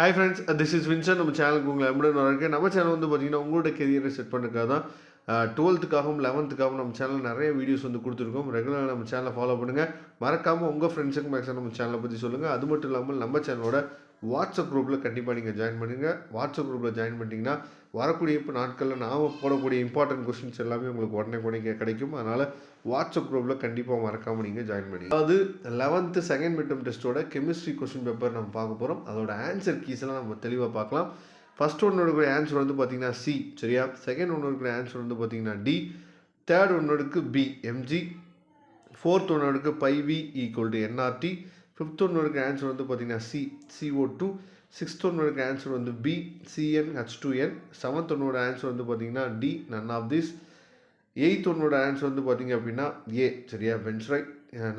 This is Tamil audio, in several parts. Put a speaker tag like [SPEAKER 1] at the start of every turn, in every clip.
[SPEAKER 1] Hi friends, this is Vinson. நம்ம சேனலுக்கு உங்களை அன்புடன் வரவேற்கிறேன். நம்ம சேனல் வந்து பார்த்தீங்கன்னா உங்களோட கெரியரை செட் பண்ணுறதுக்காக தான் 12த்துக்காகவும் 11த்துக்காகவும் நம்ம சேனலில் நிறைய வீடியோஸ் வந்து கொடுத்துருக்கோம். ரெகுலராக நம்ம சேனலை ஃபாலோ பண்ணுங்கள். மறக்காமல் உங்கள் ஃப்ரெண்ட்ஸுக்கு மேக்ஸிமம் நம்ம சேனலை பற்றி சொல்லுங்கள். அது மட்டும் இல்லாமல் நம்ம சேனலோட வாட்ஸ்அப் குரூப்பில் கண்டிப்பாக நீங்கள் ஜாயின் பண்ணுங்கள். வாட்ஸ்அப் குரூப்பில் ஜாயின் பண்ணிட்டீங்கன்னா வரக்கூடிய இப்போ நாட்களில் நாம் போடக்கூடிய இம்பார்ட்டன்ட் கொஸ்டின்ஸ் எல்லாமே உங்களுக்கு உடனே கிடைக்கும். அதனால் வாட்ஸ்அப் குரூப்பில் கண்டிப்பாக மறக்காமல் நீங்கள் ஜாயின் பண்ணி. அதாவது 11th செகண்ட் மிட் டெர்ம் டெஸ்ட்டோட கெமிஸ்ட்ரி கொஸ்டின் பேப்பர் நம்ம பார்க்க போகிறோம். அதோட ஆன்சர் கீஸ்லாம் நம்ம தெளிவாக பார்க்கலாம். ஃபஸ்ட் ஒன்று இருக்கிற ஆன்சர் வந்து பார்த்தீங்கன்னா சி, சரியா? செகண்ட் ஒன்று இருக்கிற ஆன்சர் வந்து பார்த்தீங்கன்னா டி, தேர்ட் ஒன்றுக்கு பி எம்ஜி, ஃபோர்த் ஒன்றுக்கு PV equal to nRT, fifth ஒன்றுக்கு ஆன்சர் வந்து பார்த்தீங்கன்னா சி CO2, சிக்ஸ்த் ஒன்றுக்கு ஆன்சர் வந்து பி CnH2n, செவன்த் ஒன்னோட ஆன்சர் வந்து பார்த்தீங்கன்னா D none of this, eighth ஒன்னோட ஆன்சர் வந்து பார்த்தீங்க அப்படின்னா ஏ, சரியா? பென்ஸ்ரைட்.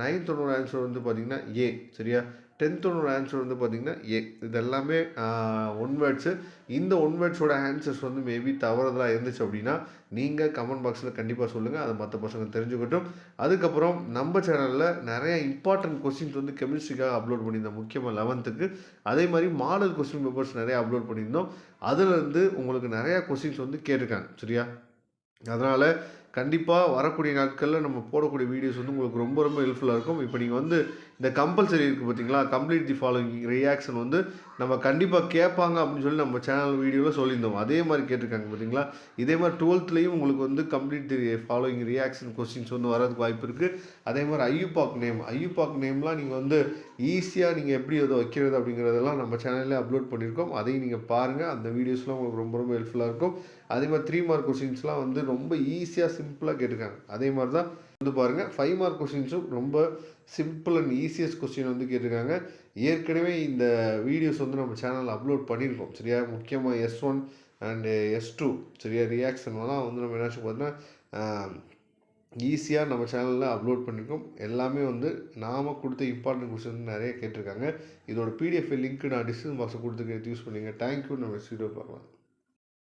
[SPEAKER 1] நைன்த் ஒன்னோட ஆன்சர் வந்து பார்த்தீங்கன்னா ஏ, சரியா? 10th ஒன்னோட ஆன்சர் வந்து பார்த்தீங்கன்னா ஏ. இது எல்லாமே ஒன் வேர்ட்ஸு. இந்த ஒன் வேர்ட்ஸோட ஆன்சர்ஸ் வந்து மேபி தவறுதலாக இருந்துச்சு அப்படின்னா நீங்கள் கமெண்ட் பாக்ஸில் கண்டிப்பாக சொல்லுங்கள். அதை மற்ற பசங்க தெரிஞ்சுக்கட்டும். அதுக்கப்புறம் நம்ம சேனலில் நிறைய இம்பார்ட்டன்ட் கொஸ்டின்ஸ் வந்து கெமிஸ்ட்ரிக்காக அப்லோட் பண்ணியிருந்தோம், முக்கியமாக 11த்துக்கு. அதே மாதிரி மாடல் கொஸ்டின் பேப்பர்ஸ் நிறையா அப்லோட் பண்ணியிருந்தோம். அதுலேருந்து உங்களுக்கு நிறையா கொஸ்டின்ஸ் வந்து கேட்டிருக்காங்க, சரியா? அதனால் கண்டிப்பாக வரக்கூடிய நாட்களில் நம்ம போடக்கூடிய வீடியோஸ் வந்து உங்களுக்கு ரொம்ப ஹெல்ப்ஃபுல்லாக இருக்கும். இப்போ நீங்கள் வந்து இந்த கம்பல்சரி இருக்குது பார்த்தீங்களா, கம்ப்ளீட் தி ஃபாலோயிங் ரியாக்ஷன் வந்து நம்ம கண்டிப்பாக கேட்பாங்க அப்படின்னு சொல்லி நம்ம சேனல் வீடியோவில் சொல்லியிருந்தோம். அதே மாதிரி கேட்டிருக்காங்க பார்த்தீங்களா. இதே மாதிரி 12த்லேயும் உங்களுக்கு வந்து complete the following reaction questions வந்து வரதுக்கு வாய்ப்பு இருக்குது. அதே மாதிரி ஐயூபாக் நேம்லாம் நீங்கள் வந்து ஈஸியாக நீங்கள் எப்படி அதை வைக்கிறது அப்படிங்கிறதெல்லாம் நம்ம சேனலில் அப்லோட் பண்ணியிருக்கோம். அதையும் நீங்கள் பாருங்கள். அந்த வீடியோஸ்லாம் உங்களுக்கு ரொம்ப ஹெல்ப்ஃபுல்லாக இருக்கும். அதே மாதிரி 3 மார்க் கொஸ்டின்ஸ்லாம் வந்து ரொம்ப ஈஸியாக சிம்பிளாக கேட்டிருக்காங்க. அதே மாதிரி தான் வந்து பாருங்கள் 5 மார்க் கொஸ்டின்ஸும் ரொம்ப சிம்பிள் அண்ட் ஈஸியஸ்ட் கொஸ்டின் வந்து கேட்டிருக்காங்க. ஏற்கனவே இந்த வீடியோஸ் வந்து நம்ம சேனலில் அப்லோட் பண்ணியிருக்கோம், சரியா? முக்கியமாக S1 அண்டு S2, சரியா? ரியாக்ஷன்லாம் வந்து நம்ம என்னாச்சு பார்த்தீங்கன்னா ஈஸியாக நம்ம சேனலில் அப்லோட் பண்ணியிருக்கோம். எல்லாமே வந்து நாம் கொடுத்த இம்பார்ட்டன்ட் கொஸ்டின் நிறைய கேட்டிருக்காங்க. இதோட PDF லிங்க் நான் டிஸ்கிரிப்ஷன் பாக்ஸில் கொடுத்துருக்கேன், யூஸ் பண்ணிங்க. தேங்க்யூ. நம்ம வீடியோ பார்க்கலாம்.